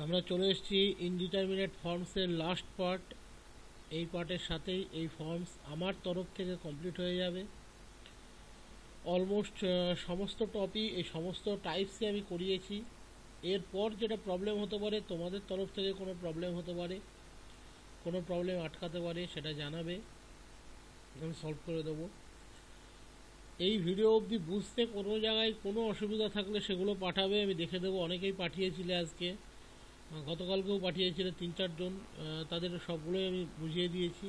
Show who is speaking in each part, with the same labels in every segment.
Speaker 1: আমরা চলে এসেছি ইনডিটারমিনেট ফর্মসের লাস্ট পার্ট। এই পার্টের সাথেই এই ফর্মস আমার তরফ থেকে কমপ্লিট হয়ে যাবে। অলমোস্ট সমস্ত টপিক এই সমস্ত টাইপসই আমি করিয়েছি। এরপর যেটা প্রবলেম হতে পারে, তোমাদের তরফ থেকে কোনো প্রবলেম হতে পারে, কোনো প্রবলেম আটকাতে পারে, সেটা জানাবে, আমি সলভ করে দেবো। এই ভিডিও অবধি বুঝতে কোনো জায়গায় কোনো অসুবিধা থাকলে সেগুলো পাঠাবে, আমি দেখে দেবো। অনেকেই পাঠিয়েছিলে, আজকে গতকালকেও পাঠিয়েছিল 3-4 জন, তাদের সবগুলোই আমি বুঝিয়ে দিয়েছি।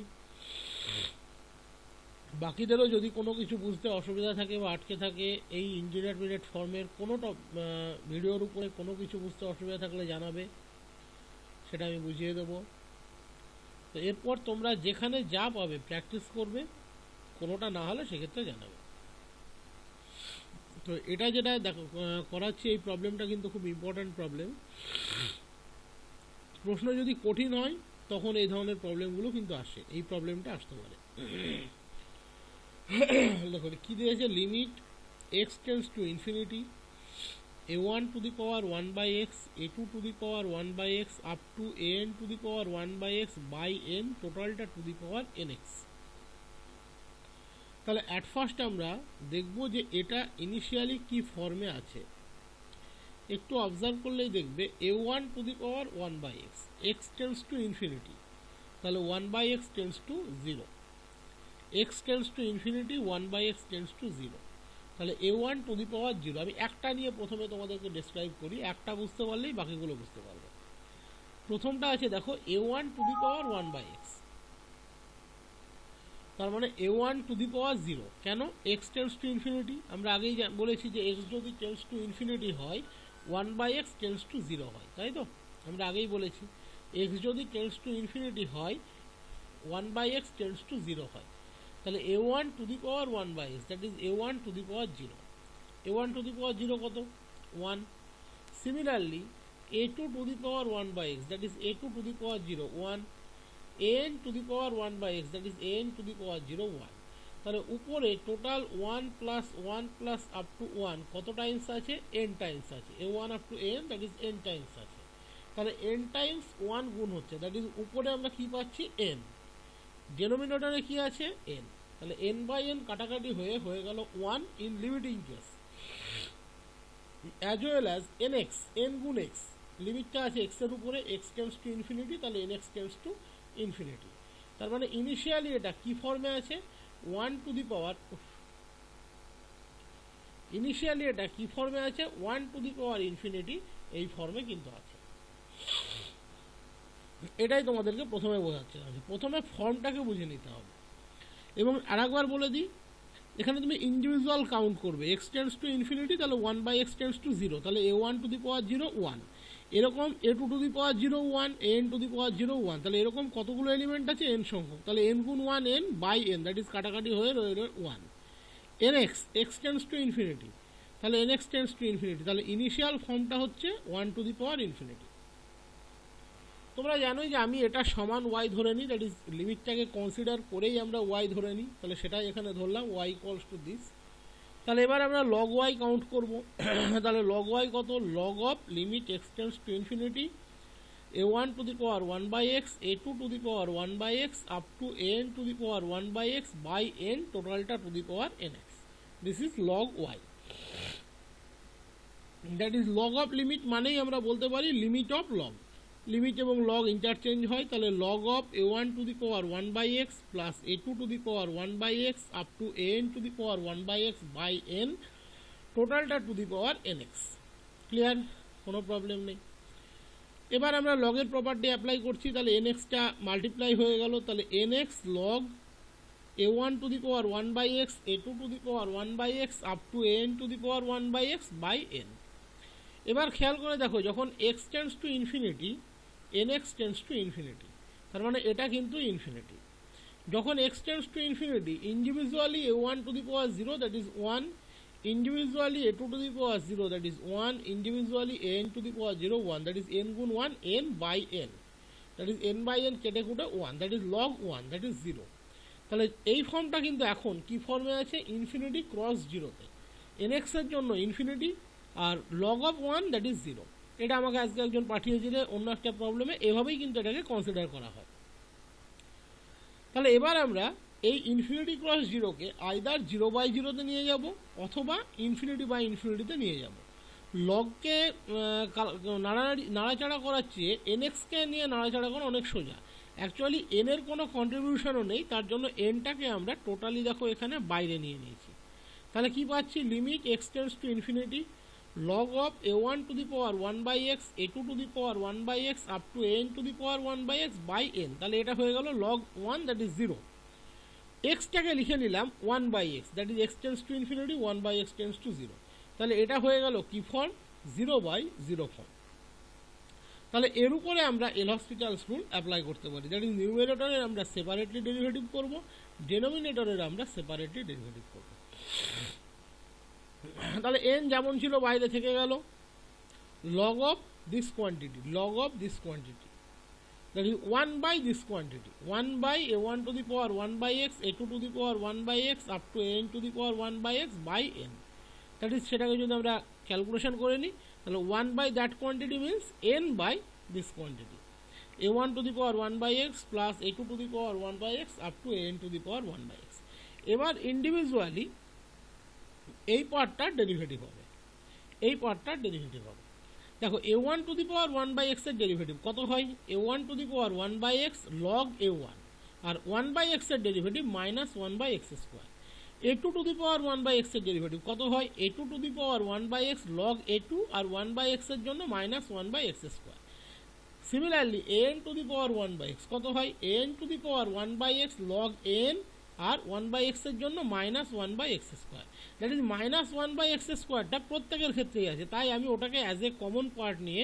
Speaker 1: বাকিদেরও যদি কোনো কিছু বুঝতে অসুবিধা থাকে বা আটকে থাকে, এই ইনডিটারমিনেট ফর্মের কোনো ভিডিওর উপরে কোনো কিছু বুঝতে অসুবিধা থাকলে জানাবে, সেটা আমি বুঝিয়ে দেবো। তো এরপর তোমরা যেখানে যা পাবে প্র্যাকটিস করবে, কোনোটা না হলে সেক্ষেত্রে জানাবে। তো এটা যেটা দেখো করাচ্ছি, এই প্রবলেমটা কিন্তু খুব ইম্পর্ট্যান্ট প্রবলেম। প্রশ্ন যদি কঠিন হয় তখন এই ধরনের প্রবলেমগুলো কিন্তু আসে, এই প্রবলেমটা আসতে পারে। দেখো কি দিয়েছে, limit x tends to infinity a1 to the power 1/x a2 to the power 1/x up to an to the power 1/x by n, টোটালটা টু দি পাওয়ার nx। তাহলে অ্যাট ফার্স্ট আমরা দেখব যে এটা ইনিশিয়ালি কি ফর্মে আছে। একটু অবজার্ভ করলেই দেখবে a1 to the power 1/x, x tends to infinity, তাহলে 1/x tends to 0, x tends to infinity 1/x tends to 0, তাহলে a1 টু দি পাওয়ার 0। আমি একটা নিয়ে প্রথমে তোমাদেরকে ডেসক্রাইব করি, একটা বুঝতে পারলেই বাকিগুলো বুঝতে পারবে। প্রথমটা আছে দেখো a1 to the power 1/x, তার মানে a1 টু দি পাওয়ার 0। কেন? x টেন্ডস টু ইনফিনিটি, আমরা আগেই বলেছি যে x যদি টেন্ডস টু ইনফিনিটি হয় 1/x টেন্ডস টু 0 হয়, তাই তো? আমরা আগেই বলেছি x যদি টেন্ডস টু ইনফিনিটি হয় 1/x টেন্ডস টু 0 হয়, তাহলে a1 to the power 1/x, that is a1 to the power 0। a1 to the power 0 কত? 1। Similarly a2 to the power 1/x, that is a2 to the power 0, 1। an to the power 1/x, that is an to the power 0, 1। তাহলে উপরে total 1 plus 1 plus up to 1 কত times আছে? n times আছে। a1 up to n, that is n times আছে। তাহলে n Times 1 গুণ হচ্ছে, that is উপরে আমরা কি পাচ্ছি? n। ডেনোমিনেটরে কি আছে? n। তাহলে n বাই n কাটাকাটি হয়ে গেল 1 in limiting case, as well as nx, n গুণ x, লিমিটটা আছে x এর উপরে, x টেন্ডস টু ইনফিনিটি, তাহলে nx টেন্ডস টু ইনফিনিটি। তার মানে ইনিশিয়ালি এটা কি ফর্মে আছে? 1 টু দি পাওয়ার, ইনিশিয়ালি এটা কি ফর্মে আছে? 1 টু দি পাওয়ার ইনফিনিটি, এই ফর্মে কিন্তু আছে। এটাই তোমাদেরকে প্রথমে বোঝাচ্ছে, প্রথমে ফর্মটাকে বুঝে নিতে হবে। এবং আরেকবার বলে দিই, এখানে তুমি ইন্ডিভিজুয়াল কাউন্ট করবে, x টেন্ডস টু ইনফিনিটি, তাহলে 1/x টেন্ডস টু 0, তাহলে a1 টু দি পাওয়ার 0, 1। এরকম a2 to the power 0, 1, an to the power 0, 1। তাহলে এরকম কতগুলো এলিমেন্ট আছে? n সংখ্যক, তাহলে n গুণ 1 n by n, that is কাটাকাটি হয়ে রইল 1। nx, x tends to infinity, তাহলে nx টেন্ডস টু ইনফিনিটি, তাহলে ইনিশিয়াল ফর্মটা হচ্ছে 1 টু দি পাওয়ার ইনফিনিটি। তোমরা জানোই যে আমি এটা সমান y ধরে নিই, দ্যাট ইজ লিমিটটাকে কনসিডার করেই আমরা y ধরে নিই, তাহলে সেটাই এখানে ধরলাম, y ইকুয়ালস টু দিস। তাহলে এবার আমরা log y কাউন্ট করব। তাহলে log y কত? log of limit x tends to infinity a1 to the power 1/x a2 to the power 1/x up to an to the power 1/x by n, টোটালটা to the power nx। This is log y, that is log of limit, মানেই আমরা বলতে পারি limit of log। Limit এবং log interchange হয়, তাহলে log of a1 to the power 1/x plus a2 to the power 1/x up to an to the power 1/x by n, টোটালটা to the power nx। Clear? কোনো problem নেই। এবার আমরা লগের property apply করছি, তাহলে nxটা মাল্টিপ্লাই হয়ে গেল, তাহলে nx log a1 to the power 1/x a2 to the power 1/x up to an to the power 1/x by n। এবার খেয়াল করে দেখো, যখন x tends to infinity nx tends to infinity, তার মানে এটা কিন্তু ইনফিনিটি। যখন x tends to infinity, individually a1 to the power 0, that is 1, individually a2 to the power 0, that is 1, individually an to the power 0, 1, that is n গুণ 1 n by n, that is n by n কেটে কুটে 1, that is log 1, that is 0। তাহলে এই ফর্মটা কিন্তু এখন কি ফর্মে আছে? ইনফিনিটি ক্রস 0তে, nx এর জন্য ইনফিনিটি, আর log অফ 1 দ্যাট ইজ 0। এটা আমাকে আজকে একজন পাঠিয়েছিল অন্য একটা প্রবলেমে, এভাবেই কিন্তু এটাকে কনসিডার করা হয়। তাহলে এবার আমরা এই ইনফিনিটি ক্রস জিরোকে আইদার 0/0-তে নিয়ে যাব অথবা ইনফিনিটি বাই ইনফিনিটিতে নিয়ে যাব। লগকে নাড়াচাড়া করার চেয়ে এনএক্সকে নিয়ে নাড়াচাড়া করা অনেক সোজা। অ্যাকচুয়ালি এনের কোনো কন্ট্রিবিউশনও নেই, তার জন্য এনটাকে আমরা টোটালি দেখো এখানে বাইরে নিয়ে নিয়েছি। তাহলে কি পাচ্ছি, limit x tends to infinity log of a1 to the power 1 by x, a2 to the power 1 by x up to an to the power 1 by x by n। তাহলে এটা হয়ে গেল log 1 that is 0। এক্সটাকে লিখে নিলাম 1 by x that is x tends to infinity, 1 by x tends to 0। তাহলে এটা হয়ে গেল কি ফর্ম, 0/0 ফর্ম। তাহলে এর উপরে আমরা এল হসপিটালস রুল অ্যাপ্লাই করতে পারি, দ্যাট ইজ নিউমেরেটরের আমরা সেপারেটলি ডেরিভেটিভ করব, ডেনোমিনেটরের আমরা সেপারেটলি ডেরিভেটিভ করব। তাহলে এন যেমন ছিল বাইরে থেকে গেল, log of this quantity, log of this quantity that is 1 by this quantity, 1 by a1 to the power 1 by x, a2 to the power 1 by x up to an to the power 1 by x by n। that is সেটাকে যদি আমরা calculation করে নিই তাহলে 1 by that quantity means n by this quantity, a1 to the power 1 by x plus a2 to the power 1 by x up to an to the power 1 by x। এবার individually এই পার্টটার derivative হবে, এই পার্টটার derivative হবে। দেখো a1 to the power 1 by x এর derivative কত হয়, a1 to the power 1 by x log a1, আর 1 বাই এক্স এর derivative minus 1 by x square. a2 to the power 1 by x এর ডেরিভেটিভ কত হয়, a2 to the power 1 by x log a2, আর 1 by x এর জন্য minus 1 by x square. Similarly an to the power 1 by x কত হয়, an to the power 1 by x log n, আর 1 by x এর জন্য minus 1 by x square. That is minus 1 by x স্কোয়ারটা প্রত্যেকের ক্ষেত্রেই আছে, তাই আমি ওটাকে অ্যাজ এ কমন পার্ট নিয়ে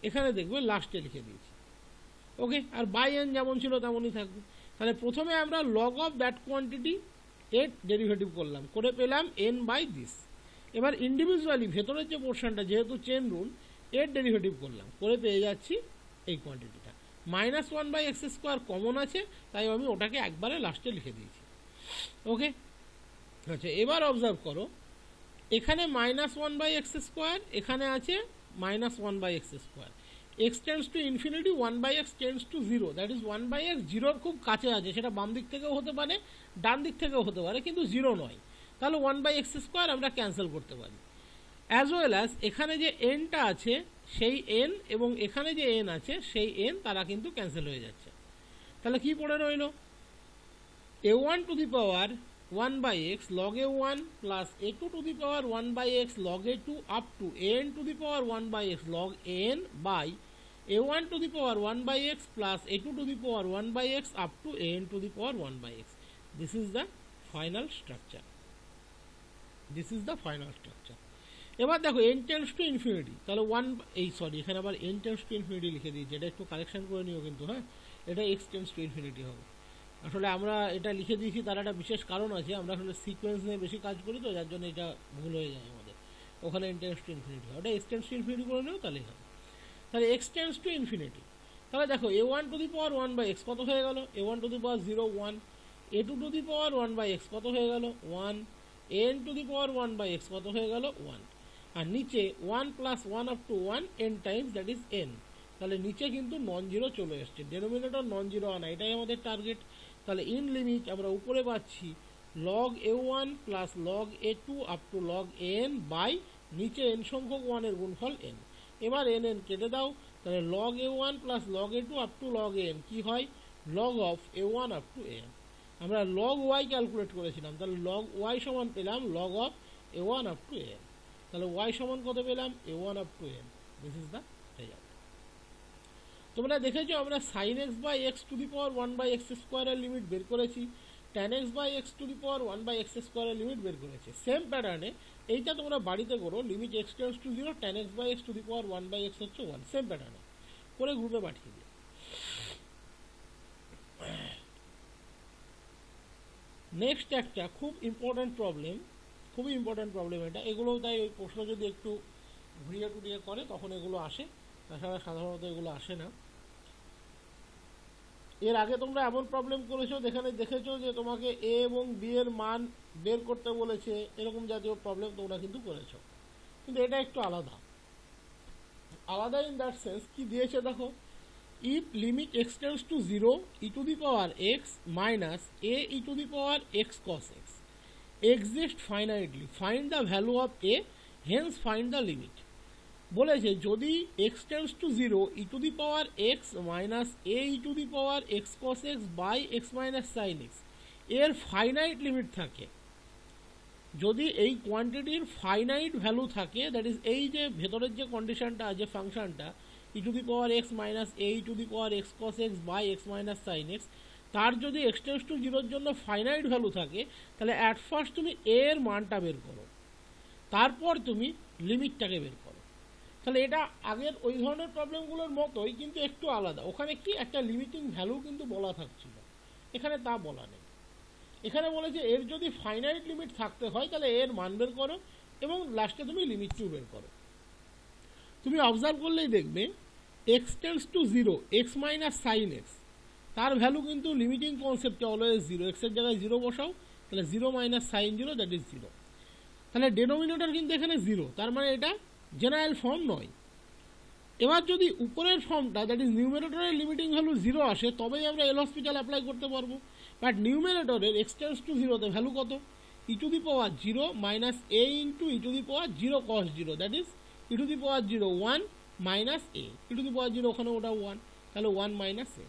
Speaker 1: এখানে দেখবে লাস্টে লিখে দিয়েছি। ওকে, আর বাই এন যেমন ছিল তেমনই থাকবে। তাহলে প্রথমে আমরা লগ অফ দ্যাট কোয়ান্টিটি এর ডেরিভেটিভ করলাম, করে পেলাম এন বাই দিস। এবার ইন্ডিভিজুয়ালি ভেতরের যে পোর্শনটা যেহেতু চেন রুল, এর ডেরিভেটিভ করলাম, করে পেয়ে যাচ্ছি এই কোয়ান্টিটিটা। Minus 1 by x square common আছে, তাই আমি ওটাকে একবারে লাস্টে লিখে দিয়েছি। ওকে, আচ্ছা এবার অবজার্ভ করো, এখানে মাইনাস 1 বাই এক্স স্কোয়ার, এখানে আছে minus 1 by x square. X tends to infinity, 1 by x tends to 0, that is 1 by x জিরোর খুব কাছে আছে, সেটা বাম দিক থেকেও হতে পারে ডান দিক থেকেও হতে পারে, কিন্তু 0 নয়। তাহলে 1 বাই এক্স স্কোয়ার আমরা ক্যান্সেল করতে পারি, অ্যাজ ওয়েল অ্যাজ এখানে যে এনটা আছে সেই এন এবং এখানে যে এন আছে সেই এন, তারা কিন্তু ক্যান্সেল হয়ে যাচ্ছে। তাহলে কি পড়ে রইল, a1 to the power 1 by x log a1 plus a2 to the power 1 by x log a2 up to an to the power 1 by x log an by a1 to the power 1 by x plus a2 to the power 1 by x up to an to the power 1 by x. This is the final structure. This is the final structure. এবার দেখো n tends to infinity, তাহলে 1 এই sorry এখানে আবার n tends to infinity লিখে দিয়েছি, এটা একটু কারেকশন করে নিও কিন্তু, হ্যাঁ এটা x tends to infinity হবে। আসলে আমরা এটা লিখে দিয়েছি তার একটা বিশেষ কারণ আছে, আমরা আসলে সিকোয়েন্স নিয়ে বেশি কাজ করি তো, যার জন্য এটা ভুল হয়ে যায় আমাদের। ওখানে n tends to infinity হয়, ওটা x tends to infinity করে নিও তাহলে হবে। তাহলে x tends to infinity, তাহলে দেখো a1 to the power 1 by x কত হয়ে গেল, a1 to the power 0 1, a2 to the power 1 by x কত হয়ে গেল 1, an to the power 1 by x কত হয়ে গেল 1, আর নিচে 1 plus 1 up to 1 n times, that is n। তাহলে নিচে কিন্তু নন জিরো চলে এসছে, ডেনোমিনেটর নন জিরো আনা, এটাই আমাদের টার্গেট। তাহলে ইন লিমিট আমরা উপরে পাচ্ছি log a1 plus log a2 up to log an by নিচে n সংখ্যক 1 এর গুণফল n। এবার n n কেটে দাও, তাহলে log a1 plus log a2 up to log an কি হয়, log of a1 up to an। আমরা log y ক্যালকুলেট করেছিলাম, তাহলে log y সমান পেলাম log of a1 up to an। তাহলে y সমান কত পেলাম, a1 up to n। This is the result. তোমরা দেখেছো আমরা sin x by x to the power 1 by x স্কোয়ারের লিমিট বের করেছি, tan x by x to the power 1 by x স্কোয়ারের লিমিট বের করেছি। সেম প্যাটার্নে এইটা তোমরা বাড়িতে করো, limit x tends to 0, tan x by x to the power 1 by x হচ্ছে 1, সেম প্যাটার্নে করে গ্রুপে পাঠিয়ে দিই। নেক্সট একটা খুব ইম্পর্ট্যান্ট প্রবলেম, খুবই ইম্পর্ট্যান্ট প্রবলেম এটা, এগুলোও তাই ওই প্রশ্ন যদি একটু ঘুরিয়ে টুরিয়ে করে তখন এগুলো আসে, তাছাড়া সাধারণত এগুলো আসে না। এর আগে তোমরা এমন প্রবলেম করেছো যেখানে দেখেছো যে তোমাকে এ এবং বি এর মান বের করতে বলেছে, এরকম জাতীয় প্রবলেম তোমরা কিন্তু করেছো, কিন্তু এটা একটু আলাদা। আলাদা ইন দ্যাট সেন্স কি দিয়েছে দেখো, if limit x tends to 0 e to the power x minus a e to the power x cos x exist finitely, find the value of a, hence find the limit। বলেছে যদি x tends to 0 e to the power x minus a e to the power x cos x by x minus sin x এর finite limit থাকে, যদি এই কোয়ান্টিটির finite value থাকে, that is এই যে ভেতরের যে কন্ডিশনটা আছে ফাংশনটা e to the power x minus a e to the power x cos x by x minus sine x, তার যদি এক্স টেন্ডস টু 0-র জন্য ফাইনাইট ভ্যালু থাকে, তাহলে অ্যাট ফার্স্ট তুমি এর মানটা বের করো, তারপর তুমি লিমিটটাকে বের করো। তাহলে এটা আগের ওই ধরনের প্রবলেমগুলোর মতোই, কিন্তু একটু আলাদা। ওখানে কি একটা লিমিটিং ভ্যালু কিন্তু বলা থাকছিল, এখানে তা বলা নেই। এখানে বলেছে এর যদি ফাইনাইট লিমিট থাকতে হয় তাহলে এর মান বের করো এবং লাস্টে তুমি লিমিটটিও বের করো। তুমি অবজার্ভ করলেই দেখবে x tends to 0 x minus sine x, তার ভ্যালু কিন্তু লিমিটিং কনসেপ্টে অলওয়েজ 0, এক্সের জায়গায় 0 বসাও, তাহলে 0 মাইনাস সাইন 0 দ্যাট ইজ 0। তাহলে ডেনোমিনেটর কিন্তু এখানে 0, তার মানে এটা জেনারেল ফর্ম নয়। এবার যদি উপরের ফর্মটা দ্যাট ইজ নিউমেরেটরের লিমিটিং ভ্যালু 0 আসে, তবেই আমরা এল হসপিটাল অ্যাপ্লাই করতে পারবো। বাট নিউমেরেটরের এক্স টেন্ডস টু 0-তে ভ্যালু কত, e to the power 0 minus a into e to the power 0 cos 0, that is e to the power 0 1 minus a, e to the power 0 ওখানে ওটা 1, তাহলে 1 minus এ।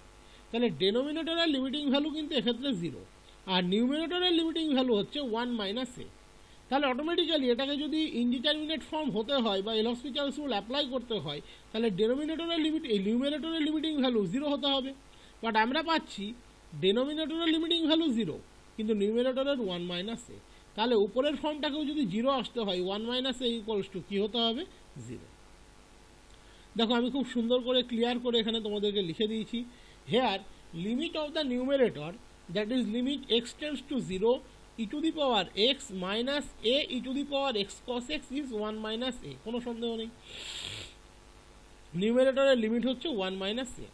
Speaker 1: তাহলে ডেনোমিনেটরের limiting value কিন্তু এক্ষেত্রে 0, আর নিউমেরেটরের limiting value হচ্ছে 1 minus এ। তাহলে automatically এটাকে যদি ইনডিটারমিনেট ফর্ম হতে হয় বা এল হসপিটালস রুল অ্যাপ্লাই করতে হয়, তাহলে ডেনোমিনেটরের লিমিট এই নিউমেরেটরের লিমিটিং ভ্যালু 0 হতে হবে। বাট আমরা পাচ্ছি ডেনোমিনেটরের লিমিটিং ভ্যালু 0 কিন্তু নিউমেরেটরের 1 মাইনাস এ, তাহলে উপরের ফর্মটাকেও যদি 0 আসতে হয় 1 মাইনাস এ ইকুয়ালস টু কী হতে হবে, 0। দেখো আমি খুব সুন্দর করে ক্লিয়ার করে এখানে তোমাদেরকে লিখে দিয়েছি, here limit of the numerator that is limit x tends to 0 e to the power x minus a e to the power x cos x is 1 minus a, কোনো সন্দেহ নেই। নিউমেরেটরের লিমিট হচ্ছে 1 minus a,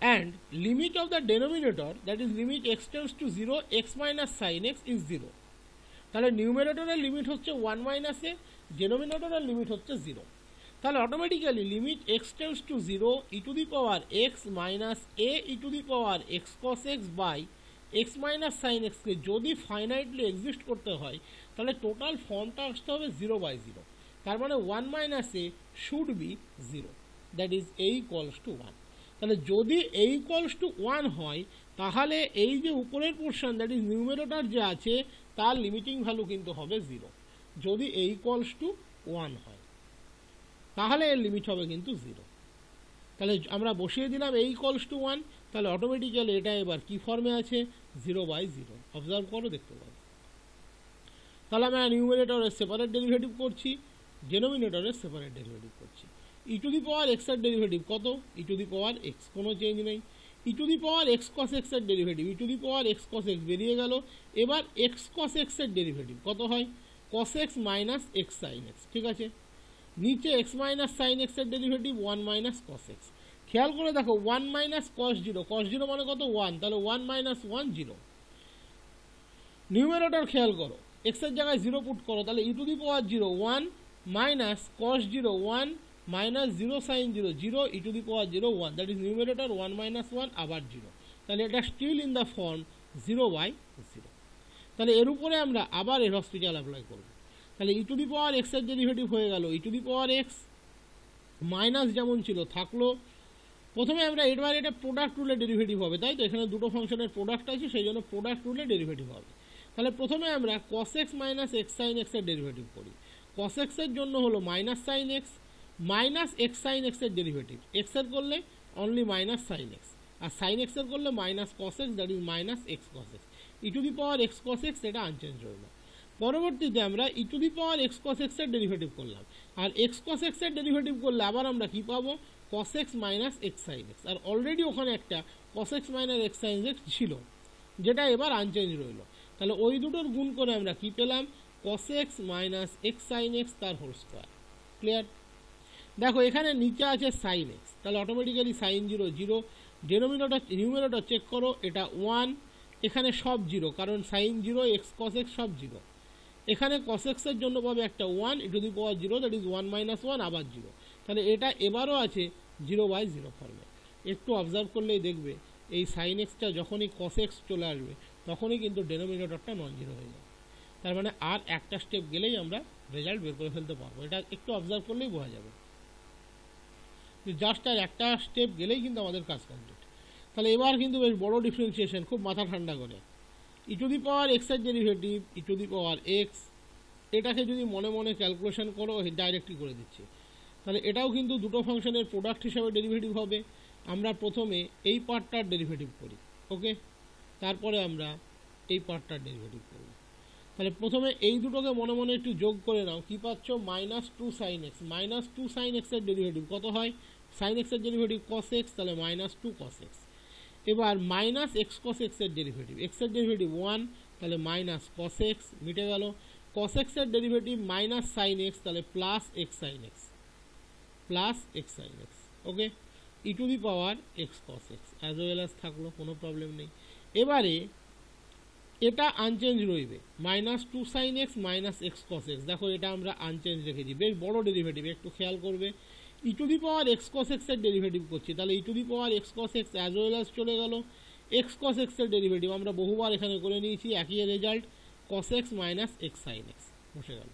Speaker 1: and limit of the denominator that is limit x tends to 0 x minus sine x is 0। তাহলে নিউমেরেটরের limit হচ্ছে 1 minus এ, ডেনোমিনেটরের limit হচ্ছে 0। তাহলে automatically limit x tends to 0 e to the power x minus a e to the power x cos x by x minus sine এক্সকে যদি ফাইনাইটলি exist করতে হয়, তাহলে total ফর্মটা আসতে হবে 0/0, তার মানে 1 minus A should be 0, that is a equals to 1। তাহলে যদি এ ইকুয়ালস টু 1 হয়, তাহলে এই যে উপরের পোর্শন দ্যাট ইজ নিউমেরেটর যে আছে তার লিমিটিং ভ্যালু কিন্তু হবে 0। যদি এ ইকুয়ালস টু 1 হয় তাহলে এর লিমিট হবে কিন্তু 0। তাহলে আমরা বসিয়ে দিলাম এ ইকুয়ালস টু 1, তাহলে অটোমেটিক্যালি এটা এবার কি ফর্মে আছে, 0/0। অবজার্ভ করো, দেখতে পাবো। তাহলে আমরা নিউমেরেটরের সেপারেট ডেরিভেটিভ করছি, ডেনোমিনেটরের সেপারেট ডেরিভেটিভ করছি। E to the power x এর ডেরিভেটিভ কত, e to the power x, কোনো চেঞ্জ নেই। E to the power x cos x এর derivative, e to the power x cos x বেরিয়ে গেল। এবার এক্স কস এক্স এর ডেরিভেটিভ কত হয়, cos x minus x sine x, ঠিক আছে। নিচে এক্স মাইনাস সাইন এক্স এর ডেরিভেটিভ 1 মাইনাস কস এক্স। খেয়াল করে দেখো 1 মাইনাস কস 0, কস 0 মানে কত 1, তাহলে 1 মাইনাস 1 0। নিউমেরেটর খেয়াল করো, এক্স এর জায়গায় 0 পুট করো, তাহলে e to the power 0 1 minus cos 0 1 minus 0 sine 0 0 e to the power 0 1, that is numerator 1 minus 1 আবার 0, তাহলে এটা স্টিল ইন দ্য ফর্ম 0/0। তাহলে এর উপরে আমরা আবার এর হসপিটাল অ্যাপ্লাই করব। তাহলে e to the power x এর ডেরিভেটিভ হয়ে গেল e to the power x, minus যেমন ছিল থাকলো। প্রথমে আমরা এবার এটা প্রোডাক্ট রুলে ডেরিভেটিভ হবে, তাই তো এখানে দুটো ফাংশনের প্রোডাক্ট আছে, সেই জন্য প্রোডাক্ট রুলে ডেরিভেটিভ হবে। তাহলে প্রথমে আমরা cos x minus x sine x এর ডেরিভেটিভ করি। কস এক্স এর জন্য হলো minus sine x, minus x sine x এর ডেরিভেটিভ, এক্স এর করলে অনলি মাইনাস সাইন এক্স, আর সাইন এক্স এর করলে minus cos x, that is minus x cos x. E to the power x cos x এটা unchanged রইল। পরবর্তীতে আমরা e to the power x cos x এর ডেরিভেটিভ করলাম, আর x cos x এর ডেরিভেটিভ করলে আবার আমরা কি পাবো, cos x minus x sine x, আর অলরেডি ওখানে একটা cos x minus x sine x ছিল যেটা এবার আনচেঞ্জ রইল। তাহলে ওই দুটোর গুণ করে আমরা কি পেলাম, cos x minus x sine x তার হোল স্কোয়ার। ক্লিয়ার? দেখো এখানে নিচে আছে সাইন এক্স, তাহলে automatically sine 0 0, denominator numerator check করো, এটা 1, এখানে সব 0 কারণ সাইন 0 এক্স কস এক্স সব 0। এখানে কস এক্সের জন্য পাবে একটা 1 e to the power 0, that is 1 minus 1 আবার 0। তাহলে এটা এবারও আছে 0/0 ফর্মে। একটু অবজার্ভ করলেই দেখবে এই সাইন এক্সটা যখনই কস এক্স চলে আসবে তখনই কিন্তু ডেনোমিনেটরটা নন জিরো হয়ে যাবে। তার মানে আর একটা স্টেপ গেলেই আমরা রেজাল্ট বের করে ফেলতে পারবো। এটা একটু অবজার্ভ করলেই বোঝা যাবে, জাস্ট আর একটা স্টেপ গেলেই কিন্তু আমাদের কাজ কমপ্লিট। তাহলে এবার কিন্তু বেশ বড় ডিফারেন্সিয়েশন, খুব মাথা ঠান্ডা করে। ই টু দি পাওয়ার এক্সের derivative e to the power x, এটাকে যদি মনে মনে ক্যালকুলেশন করো ডাইরেক্টলি করে দিচ্ছি। তাহলে এটাও কিন্তু দুটো ফাংশনের প্রোডাক্ট হিসাবে ডেরিভেটিভ হবে। আমরা প্রথমে এই পার্টটার ডেরিভেটিভ করি, ওকে, তারপরে আমরা এই পার্টটার ডেরিভেটিভ করব। তাহলে প্রথমে এই দুটোকে মনে মনে একটু যোগ করে নাও, কি পাচ্ছ, -2 sin x। -2 sin x এর ডেরিভেটিভ কত হয়, sin x এর ডেরিভেটিভ cos x, তাহলে -2 cos x। এবার -x cos x এর ডেরিভেটিভ, x এর ডেরিভেটিভ 1, তাহলে -cos x, মিটে গেল। cos x এর ডেরিভেটিভ -sin x, তাহলে +x sin x, +x sin x, okay, E to the power x cos x as well as থাকলো, কোনো প্রবলেম নেই। এবারে এটা আনচেঞ্জ রইবে, -2 sin x -x cos x, দেখো এটা আমরা আনচেঞ্জ রেখেছি, বেশ বড় ডেরিভেটিভ, একটু খেয়াল করবে। E to the power x cos x এর ডেরিভেটিভ করছি, তাহলে e to the power x cos x as well as চলে গেল। x cos x এর ডেরিভেটিভ আমরা বহুবার এখানে করে নিয়েছি, একই result, cos x -x sin x বসে গেল।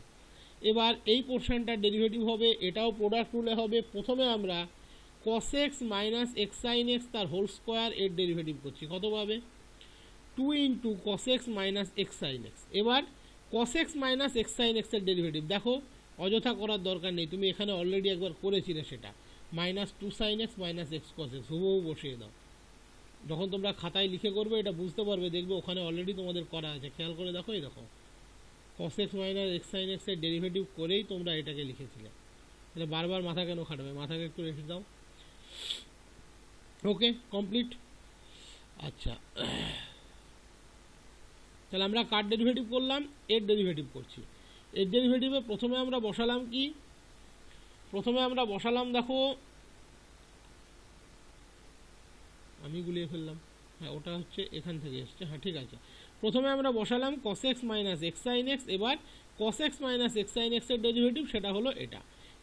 Speaker 1: এবার এই পোর্শনটার ডেরিভেটিভ হবে, এটাও প্রোডাক্ট রুলে হবে। প্রথমে আমরা cos x -x sin x তার হোল স্কোয়ার এর ডেরিভেটিভ করছি, কত পাবে, 2 × cos x -x sin x। এবার cos x -x sin x এর ডেরিভেটিভ দেখো, অযথা করার দরকার নেই, তুমি এখানে অলরেডি একবার করেছিলে সেটা, -2 sin x -x cos x হুবহু বসিয়ে দাও। যখন তোমরা খাতায় লিখে করবে এটা বুঝতে পারবে, দেখবে ওখানে অলরেডি তোমাদের করা আছে, খেয়াল করে দেখো। এই দেখো cos x -x sin x এর ডেরিভেটিভ করেই তোমরা এটাকে লিখেছিলে, তাহলে বারবার মাথা কেন খাটাবে, মাথাকে একটু রেখে দাও। ওকে, কমপ্লিট। আচ্ছা, তাহলে আমরা কার ডেরিভেটিভ করলাম, এর ডেরিভেটিভ করছি। এর ডেরিভেটিভে প্রথমে আমরা বসালাম কি, প্রথমে আমরা বসালাম, দেখো আমি গুলিয়ে ফেললাম, হ্যাঁ ওটা হচ্ছে এখান থেকে এসছে, হ্যাঁ ঠিক আছে। প্রথমে আমরা বসালাম cos x -x sin x, এবার cos x -x sin x এর ডেরিভেটিভ সেটা হলো এটা,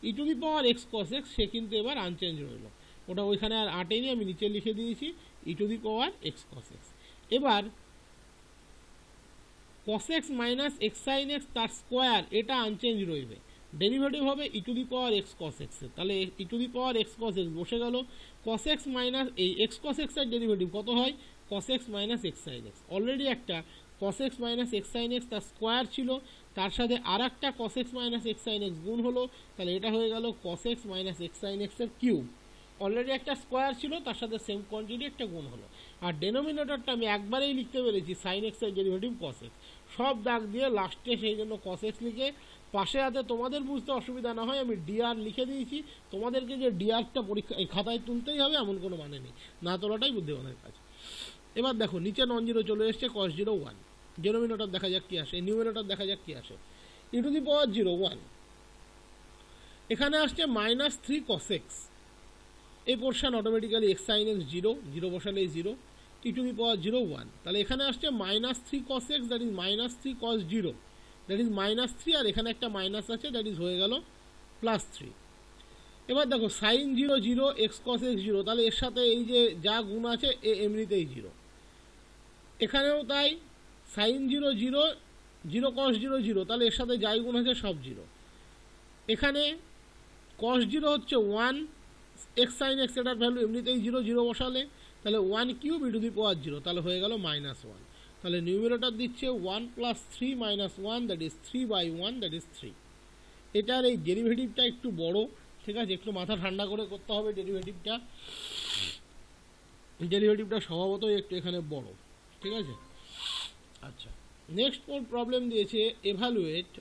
Speaker 1: e to the power x cos x, সে কিন্তু এবার আনচেঞ্জ রইল, ওটা ওইখানে আর আটেনি, আমি নিচে লিখে দিয়েছি e to the power x cos x। এবার cos x -x sin x তার স্কোয়ার, এটা আনচেঞ্জ রইবে, ডেরিভেটিভ হবে e to the power x cos x এর, তাহলে e to the power x cos x বসে গেল। cos x এই x cos x এর ডেরিভেটিভ কত হয়, cos x -x sin x, already একটা cos x -x sin x তার স্কোয়ার ছিল, তার সাথে আর একটা cos x -x sin x গুণ হলো, তাহলে এটা হয়ে গেল cos x -x sin x এর কিউব। অলরেডি একটা স্কোয়ার ছিল, তার সাথে সেম কোয়ান্টিটি একটা গুণ হলো। আর ডেনোমিনেটরটা আমি একবারেই লিখতে পেরেছি sin x এর ডেরিভেটিভ cos x, সব দাগ দিয়ে লাস্টে সেই জন্য cos x লিখে পাশে হাতে, তোমাদের বুঝতে অসুবিধা না হয় আমি ডিআর লিখে দিয়েছি। তোমাদেরকে যে ডিআরটা পরীক্ষা এই খাতায় তুলতেই হবে এমন কোনো মানে নেই, না তোলাটাই বুদ্ধিমানের কাজ। এবার দেখো নিচে নন জিরো চলে এসছে, cos 0 1, ডেনোমিনেটর দেখা যাক কি আসে, নিউমিনেটর দেখা যাক কি আসে, ই টু দি পাওয়ার 0 1, এখানে আসছে -3 cos x, এই portion automatically x sin x 0 0 বসালেই 0, ই টু দি পাওয়ার 0 1, তাহলে এখানে আসছে -3 cos x, that is -3 cos 0, that is -3, আর এখানে একটা মাইনাস আছে, দ্যাট ইজ হয়ে গেল +3। এবার দেখো sin 0 0 x cos x 0, তাহলে এর সাথে এই যে যা গুণ আছে এমনিতেই 0, এখানেও তাই sin 0 0 0 cos 0 0, তাহলে এর সাথে যাই গুণ আছে সব 0, এখানে cos 0 হচ্ছে 1, x sin x এটার ভ্যালু এমনিতেই 0 0 বসালে, তাহলে 1 cube E to the power 0, তাহলে হয়ে গেল -1, তাহলে নিউমিনেটর দিচ্ছে 1 + 3 - 1, দ্যাট ইজ 3/1, দ্যাট ইজ 3। এটার এই ডেরিভেটিভটা একটু বড়, ঠিক আছে, একটু মাথা ঠান্ডা করে করতে হবে ডেরিভেটিভটা স্বভাবতই একটু এখানে বড়, ঠিক আছে। আচ্ছা, নেক্সট প্রবলেম দিয়েছে, evaluate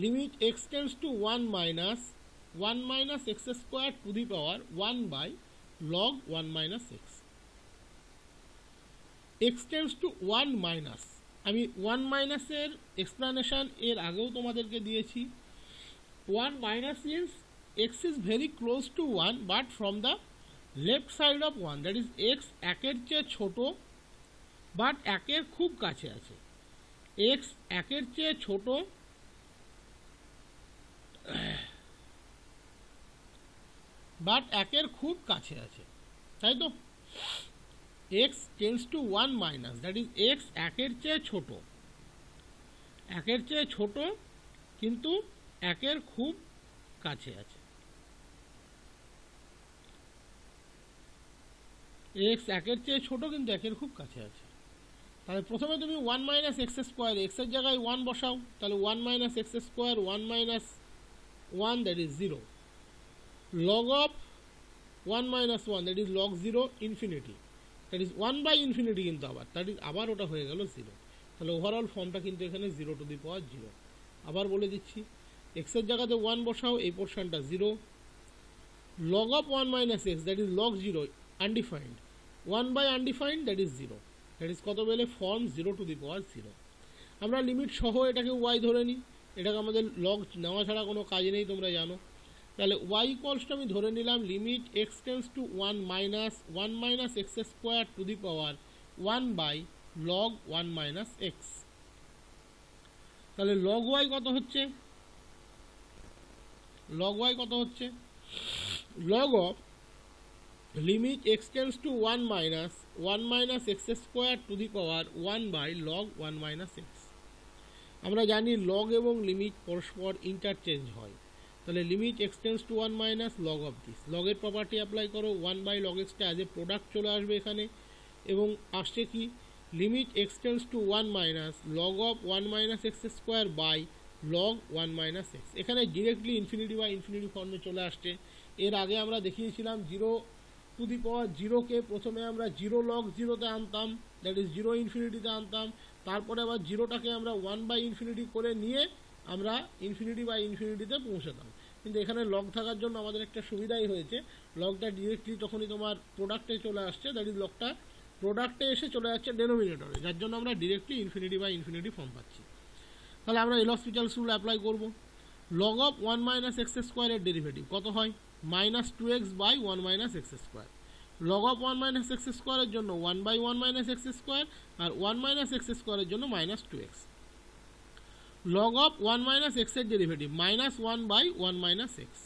Speaker 1: limit x tends two 1 - x square to the power 1/log 1 - x, x tends two 1 আমি 1 এর এক্সপ্লানেশন এর আগেও তোমাদেরকে দিয়েছি। 1 minus means x is very close to 1 but from the left side of 1, that is x একের চেয়ে ছোট but একের খুব কাছে আছে, x একের চেয়ে ছোট বাট একের খুব কাছে আছে, তাই তো? X tends to one minus, that is x একের চেয়ে ছোট, একের চেয়ে ছোট কিন্তু একের খুব কাছে আছে। এক্স একের চেয়ে ছোট কিন্তু একের খুব কাছে আছে। তাহলে প্রথমে তুমি ওয়ান মাইনাস এক্স স্কোয়ার, এক্সের জায়গায় ওয়ান বসাও, তাহলে one minus x square, one minus one, that is zero. Log of one minus one, that is log zero infinity, that is one by infinity, কিন্তু আবার দ্যাট ইজ আবার ওটা হয়ে গেল জিরো। তাহলে ওভারঅল ফর্মটা কিন্তু এখানে zero to the power zero. আবার বলে দিচ্ছি, এক্সের জায়গাতে ওয়ান বসাও, এই পোর্শনটা zero. Log of one minus x, that is log zero undefined, one by undefined, that is zero, that is কত পেলে form zero to the power zero. আমরা লিমিট সহ এটাকে ওয়াই ধরে নিই, এটাকে আমাদের লগ নেওয়া ছাড়া কোনো কাজ নেই, তোমরা জানো। তাহলে ওয়াই ইকুয়ালস টু আমি ধরে নিলাম limit x tends to one minus x square to the power one by log one minus x. তাহলে লগ ওয়াই কত হচ্ছে? লগ ওয়াই কত হচ্ছে? Log of limit x tends to one minus x square to the power one by log one minus x. আমরা জানি log এবং limit পরস্পর interchange হয়। তাহলে limit x tends to one minus log of this, লগের property apply করো, one by log এক্সটা as a product চলে আসবে এখানে, এবং আসছে কি limit x tends to one minus log of one minus x square by log one minus x. এখানে ডিরেক্টলি ইনফিনিটি বা ইনফিনিটি ফর্মে চলে আসছে। এর আগে আমরা দেখিয়েছিলাম জিরো টু দি পাওয়ার জিরোকে প্রথমে আমরা জিরো লগ জিরোতে আনতাম, দ্যাট ইজ জিরো ইনফিনিটিতে আনতাম, তারপরে আবার জিরোটাকে আমরা ওয়ান বাই ইনফিনিটি করে নিয়ে আমরা ইনফিনিটি বাই ইনফিনিটিতে পৌঁছাতাম। কিন্তু এখানে লগ থাকার জন্য আমাদের একটা সুবিধাই হয়েছে, লগটা ডিরেক্টলি তখনই তোমার প্রোডাক্টে চলে আসছে, দ্যাট ইজ লগটা প্রোডাক্টে এসে চলে যাচ্ছে ডেনোমিনেটরে, যার জন্য আমরা directly infinity by infinity form পাচ্ছি। তাহলে আমরা এল'হসপিটালস রুল অ্যাপ্লাই করবো। Log of one minus x স্কোয়ারের ডেরিভেটিভ কত হয়? Minus two x by one minus x square. Log of one minus x স্কোয়ারের জন্য one by one minus x square, আর ওয়ান মাইনাস এক্স স্কোয়ারের জন্য minus two x. Log of one minus এক্সের derivative minus one by one minus x,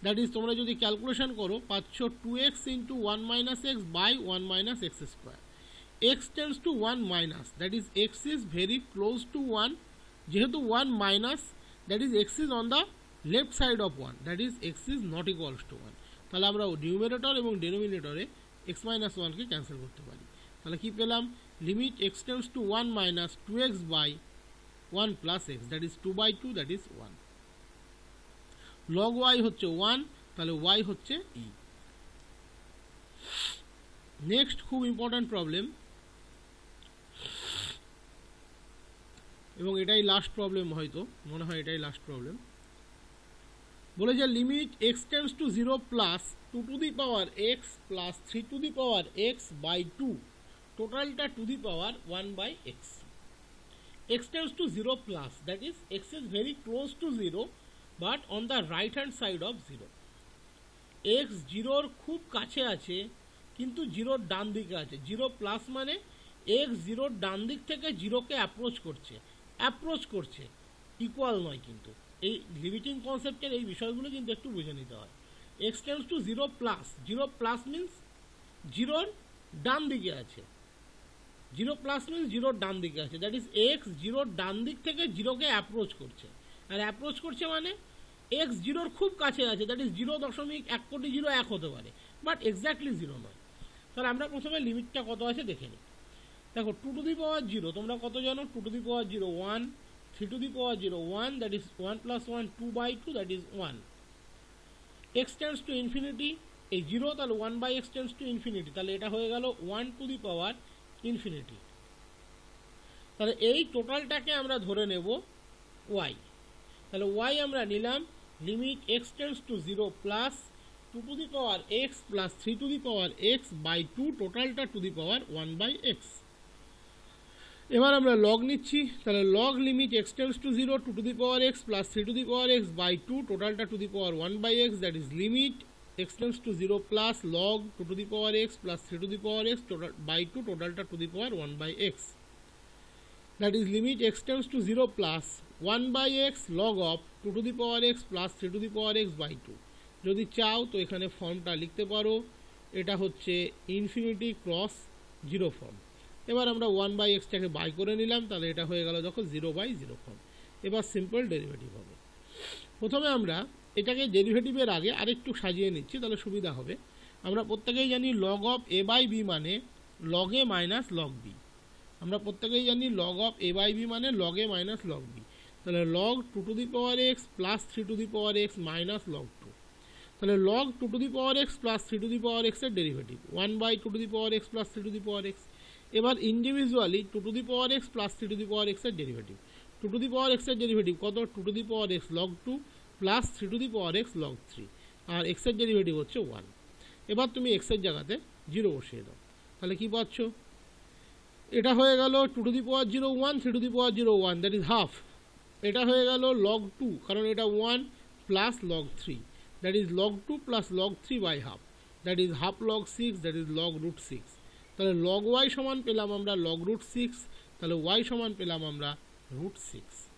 Speaker 1: that is তোমরা যদি calculation করো পাচ্ছ two x into one minus x by one minus x square. X tends to one minus, that is x is very close to one, যেহেতু one minus, that is x is on the left side of one, that is x is not equals to one. তাহলে আমরা numerator এবং ডেনোমিনেটরে x minus ওয়ানকে cancel করতে পারি। তাহলে কি পেলাম? Limit x tends to one minus two x by one plus x, that is two by two, that is one. Log y হচ্ছে ওয়ান, তাহলে ওয়াই হচ্ছে ই। নেক্সট খুব ইম্পর্ট্যান্ট প্রবলেম, এবং এটাই লাস্ট প্রবলেম, হয়তো মনে হয় এটাই লাস্ট প্রবলেম। বলে যে limit x tends to zero plus two to the power x plus three to the power x by two, টোটালটা to the power one by x. x tends to 0 plus, that is x is very close to 0 but on the right hand side of 0. x 0 খুব কাছে আছে কিন্তু 0 ডান দিকে আছে। 0 plus মানে x 0 ডান দিক থেকে 0 কে অ্যাপ্রোচ করছে, ইকুয়াল নয়। কিন্তু এই লিমিটিং কনসেপ্টের এই বিষয়গুলো কিন্তু একটু বুঝে নিতে হয়। x tends to 0 plus, 0 plus means 0 ডান দিকে আছে, 0 প্লাস মিনস 0 ডান দিকে আছে, দ্যাট ইজ এক্স 0 ডান দিক থেকে 0কে অ্যাপ্রোচ করছে। আর অ্যাপ্রোচ করছে মানে এক্স 0 খুব কাছে আছে, দ্যাট ইজ 0.1 কোটি 0 1 হতে পারে, বাট এক্স্যাক্টলি 0 নয়। তাহলে আমরা প্রথমে লিমিটটা কত আছে দেখে নিই। দেখো টু টু দি পাওয়ার 0 তোমরা কত জানো? Two to the power 0 1, three to the power 0 1, that is 1 plus 1 2 by 2, that is 1। X tends to infinity, এই 0 তাহলে 1 by x tends to infinity, তাহলে এটা হয়ে গেল 1 টু দি পাওয়ার ইনফিনিটি। তাহলে এই টোটালটাকে আমরা ধরে নেব y। তাহলে y আমরা নিলাম limit x tends to 0 plus two to the power x plus three to the power x by two, টোটালটা to the power 1 by x। এবার আমরা লগ নিচ্ছি, তাহলে log limit x tends to 0 two to the power x plus three to the power x by two, টোটালটা to the power 1 by x, that is limit x tends to 0 plus log 2 to the power x plus 3 to the power x total by 2, totalটা to the power 1 by x, that is limit x tends to 0 plus 1 by x log of 2 to the power x plus 3 to the power x by 2, যদি চাও তো এখানে ফর্মটা লিখতে পারো, এটা হচ্ছে infinity cross 0 form. এবার আমরা 1/x-টাকে বাই করে নিলাম, তাহলে এটা হয়ে গেল যখন 0/0 ফর্ম। এবার সিম্পল ডেরিভেটিভ হবে। প্রথমে আমরা এটাকে ডেরিভেটিভের আগে আরেকটু সাজিয়ে নিচ্ছি, তাহলে সুবিধা হবে। আমরা প্রত্যেকেই জানি log of a by b মানে log a minus log b. আমরা প্রত্যেকেই জানি log of a by b মানে log a minus log b. তাহলে log 2^x plus 3^x minus log 2। তাহলে লগ 2^x প্লাস 3^x এর ডেরিভেটিভ 1/2^x প্লাস 3^x। এবার individually 2^x plus 3^x এর derivative. 2^x এর ডেরিভেটিভ কত? 2^x log 2 plus 3^x log 3, আর x এর derivative হচ্ছে 1। এবার তুমি x এর জায়গাতে 0 বসিয়ে দাও, তাহলে কি পাচ্ছ? এটা হয়ে গেল 2^0 1, 3^0 1, দ্যাট ইজ হাফ। এটা হয়ে গেল লগ 2, কারণ এটা 1 plus log 3, that is log 2 plus log 3 by half, that is half log 6, that is log root 6। তাহলে লগ y সমান পেলাম আমরা লগ রুট 6, তাহলে y সমান পেলাম আমরা রুট 6।